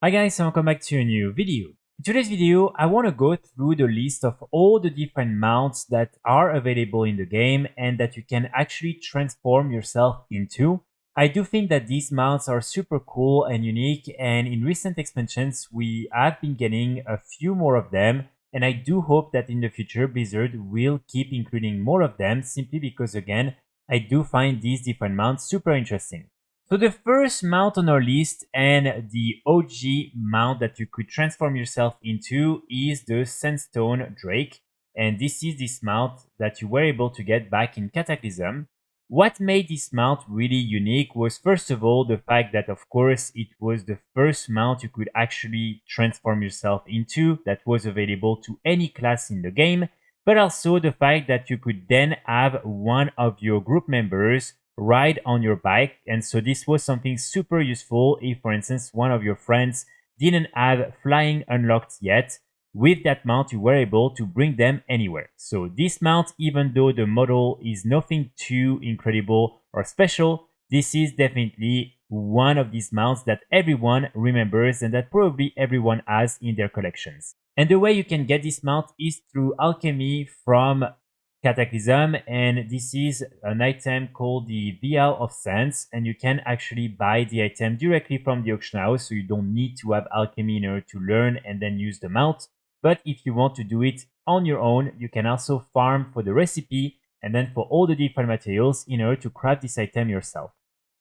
Hi guys and welcome back to a new video. In today's video, I want to go through the list of all the different mounts that are available in the game and that you can actually transform yourself into. I do think that these mounts are super cool and unique, and in recent expansions we have been getting a few more of them, and I do hope that in the future Blizzard will keep including more of them simply because, again, I do find these different mounts super interesting. So the first mount on our list, and the OG mount that you could transform yourself into, is the Sandstone Drake. And this is this mount that you were able to get back in Cataclysm. What made this mount really unique was, first of all, the fact that, of course, it was the first mount you could actually transform yourself into that was available to any class in the game, but also the fact that you could then have one of your group members ride on your bike. And so this was something super useful if, for instance, one of your friends didn't have flying unlocked yet. With that mount, you were able to bring them anywhere. So this mount, even though the model is nothing too incredible or special, this is definitely one of these mounts that everyone remembers and that probably everyone has in their collections. And the way you can get this mount is through alchemy from Cataclysm, and this is an item called the Vial of Sands, and you can actually buy the item directly from the auction house, so you don't need to have alchemy in order to learn and then use the mount. But if you want to do it on your own, you can also farm for the recipe and then for all the different materials in order to craft this item yourself.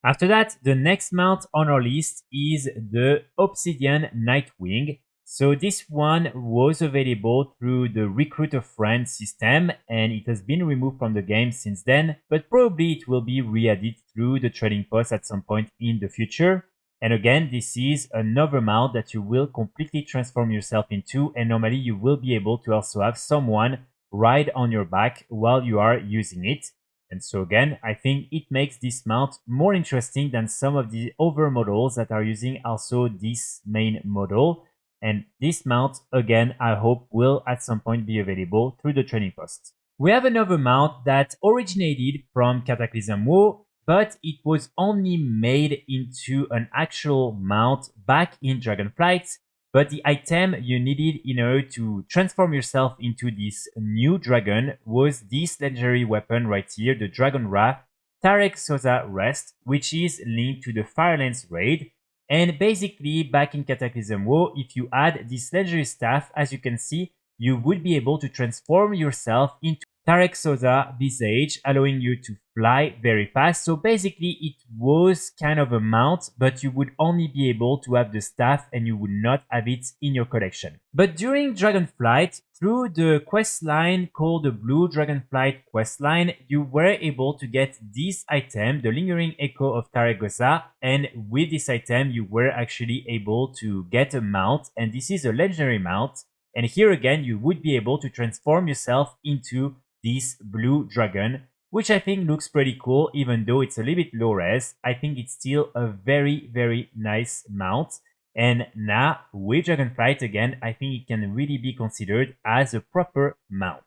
After that, the next mount on our list is the Obsidian Nightwing. So this one was available through the Recruit a Friend system, and it has been removed from the game since then, but probably it will be re-added through the trading post at some point in the future. And again, this is another mount that you will completely transform yourself into, and normally you will be able to also have someone ride on your back while you are using it. And so again, I think it makes this mount more interesting than some of the other models that are using also this main model. And this mount, again, I hope will at some point be available through the trading post. We have another mount that originated from Cataclysm WoW, but it was only made into an actual mount back in Dragonflight. But the item you needed in order to transform yourself into this new dragon was this legendary weapon right here, the Dragon Wrath Tarecgosa Rest, which is linked to the Firelands raid. And basically, back in Cataclysm WoW, if you add this legendary staff, as you can see, you would be able to transform yourself into Tarecgosa Visage, allowing you to fly very fast. So basically, it was kind of a mount, but you would only be able to have the staff and you would not have it in your collection. But during Dragonflight, through the quest line called the Blue Dragonflight quest line, you were able to get this item, the Lingering Echo of Tarecgosa, and with this item you were actually able to get a mount, and this is a legendary mount. And here again you would be able to transform yourself into this blue dragon, which I think looks pretty cool. Even though it's a little bit low res, I think it's still a very nice mount. And now, with Dragonflight again, I think it can really be considered as a proper mount.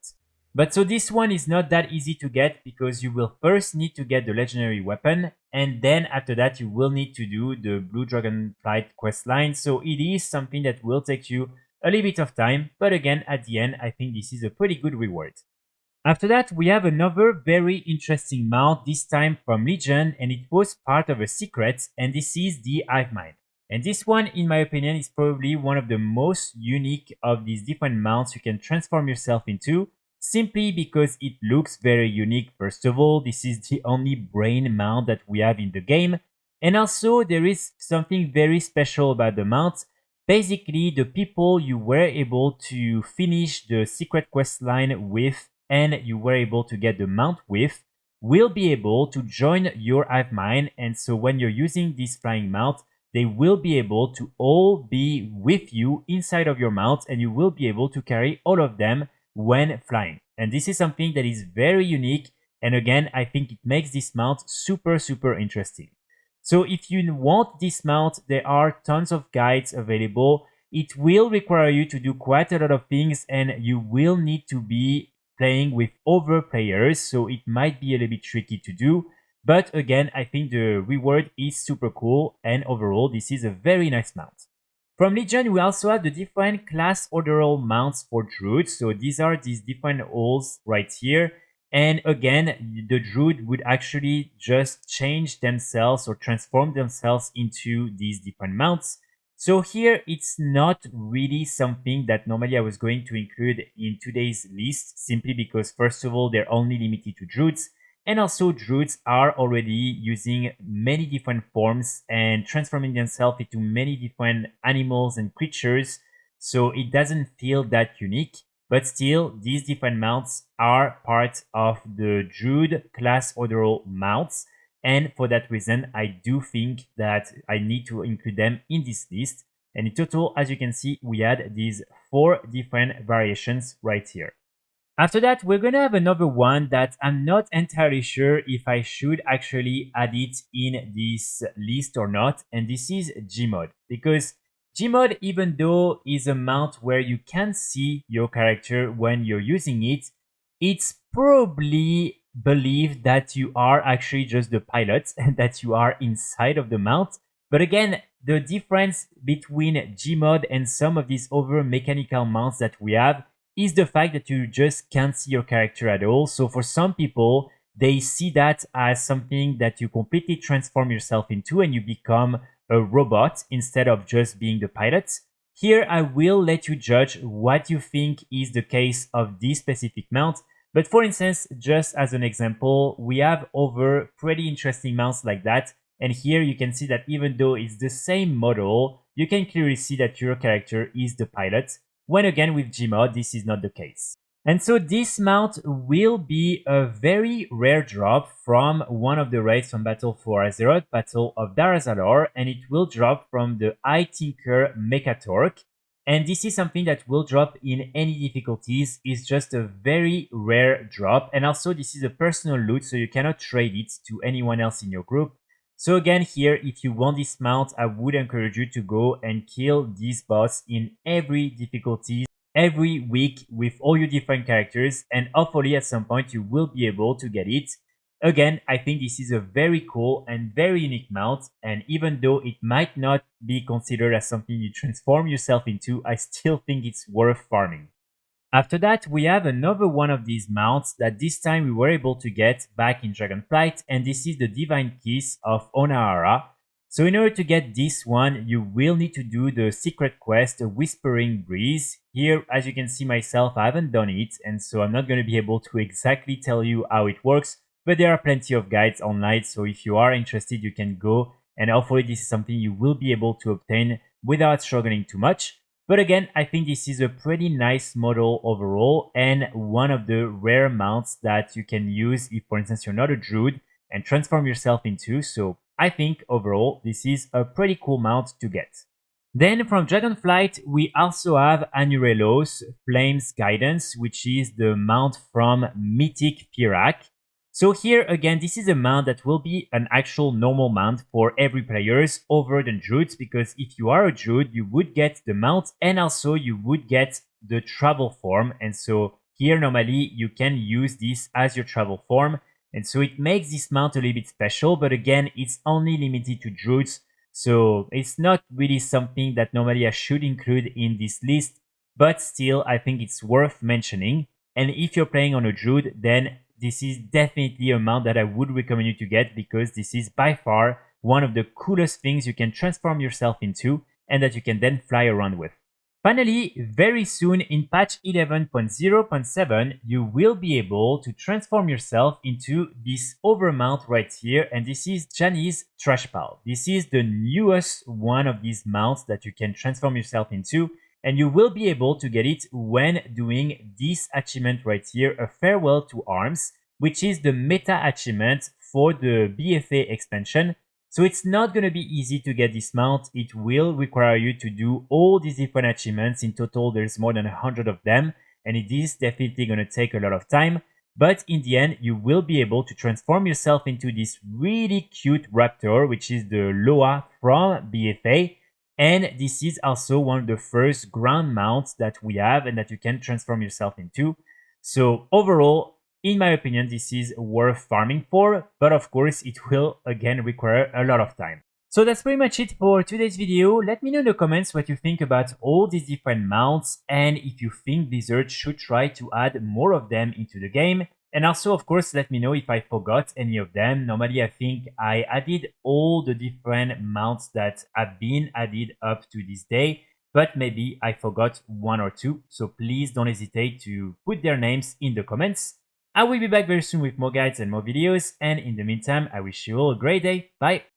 But so this one is not that easy to get, because you will first need to get the legendary weapon, and then after that you will need to do the Blue Dragonflight questline. So it is something that will take you a little bit of time, but again, at the end, I think this is a pretty good reward. After that, we have another very interesting mount, this time from Legion, and it was part of a secret, and this is the Hivemind. And this one, in my opinion, is probably one of the most unique of these different mounts you can transform yourself into, simply because it looks very unique. First of all, this is the only brain mount that we have in the game, and also there is something very special about the mount. Basically, the people you were able to finish the secret quest line with and you were able to get the mount with will be able to join your Hivemind, and so when you're using this flying mount, they will be able to all be with you inside of your mount, and you will be able to carry all of them when flying. And this is something that is very unique, and again, I think it makes this mount super interesting. So if you want this mount, there are tons of guides available. It will require you to do quite a lot of things, and you will need to be playing with other players, so it might be a little bit tricky to do. But again, I think the reward is super cool, and overall, this is a very nice mount. From Legion, we also have the different class orderal mounts for Druids. So these are these different holes right here. And again, the Druid would actually just change themselves or transform themselves into these different mounts. So here, it's not really something that normally I was going to include in today's list, simply because first of all, they're only limited to Druids. And also, Druids are already using many different forms and transforming themselves into many different animals and creatures, so it doesn't feel that unique. But still, these different mounts are part of the Druid class orderal mounts, and for that reason, I do think that I need to include them in this list. And in total, as you can see, we had these 4 different variations right here. After that, we're gonna have another one that I'm not entirely sure if I should actually add it in this list or not, and this is G.M.O.D. Because G.M.O.D, even though is a mount where you can see your character when you're using it, it's probably believed that you are actually just the pilot and that you are inside of the mount. But again, the difference between G.M.O.D and some of these other mechanical mounts that we have is the fact that you just can't see your character at all. So for some people, they see that as something that you completely transform yourself into and you become a robot instead of just being the pilot. Here, I will let you judge what you think is the case of this specific mount. But for instance, just as an example, we have other pretty interesting mounts like that. And here you can see that even though it's the same model, you can clearly see that your character is the pilot, when again with G.M.O.D this is not the case. And so this mount will be a very rare drop from one of the raids from Battle for Azeroth, Battle of Darazalor, and it will drop from the I Tinker Mechatorque. And this is something that will drop in any difficulties. It's just a very rare drop, and also this is a personal loot, so you cannot trade it to anyone else in your group. So again, here, if you want this mount, I would encourage you to go and kill this boss in every difficulty, every week with all your different characters, and hopefully at some point you will be able to get it. Again, I think this is a very cool and very unique mount, and even though it might not be considered as something you transform yourself into, I still think it's worth farming. After that, we have another one of these mounts that this time we were able to get back in Dragonflight, and this is the Divine Kiss of Ohn'Ahra. So in order to get this one, you will need to do the secret quest, the Whispering Breeze. Here, as you can see myself, I haven't done it, and so I'm not going to be able to exactly tell you how it works, but there are plenty of guides online, so if you are interested, you can go, and hopefully this is something you will be able to obtain without struggling too much. But again, I think this is a pretty nice model overall and one of the rare mounts that you can use if, for instance, you're not a druid and transform yourself into. So I think overall, this is a pretty cool mount to get. Then from Dragonflight, we also have Anurelos Flames Guidance, which is the mount from Mythic Pirac. So here again, this is a mount that will be an actual normal mount for every players over than druids, because if you are a druid, you would get the mount and also you would get the travel form. And so here normally you can use this as your travel form. And so it makes this mount a little bit special, but again, it's only limited to druids. So it's not really something that normally I should include in this list, but still I think it's worth mentioning. And if you're playing on a druid, then this is definitely a mount that I would recommend you to get, because this is by far one of the coolest things you can transform yourself into and that you can then fly around with. Finally, very soon in patch 11.0.7, you will be able to transform yourself into this overmount right here, and this is Jani's Trashpile. This is the newest one of these mounts that you can transform yourself into, and you will be able to get it when doing this achievement right here, a Farewell to Arms, which is the meta achievement for the BFA expansion. So it's not going to be easy to get this mount. It will require you to do all these different achievements. In total, there's more than 100 of them, and it is definitely going to take a lot of time. But in the end, you will be able to transform yourself into this really cute raptor, which is the Loa from BFA. And this is also one of the first ground mounts that we have and that you can transform yourself into. So overall, in my opinion, this is worth farming for, but of course it will again require a lot of time. So that's pretty much it for today's video. Let me know in the comments what you think about all these different mounts and if you think Blizzard should try to add more of them into the game. And also, of course, let me know if I forgot any of them. Normally, I think I added all the different mounts that have been added up to this day, but maybe I forgot one or two. So please don't hesitate to put their names in the comments. I will be back very soon with more guides and more videos. And in the meantime, I wish you all a great day. Bye!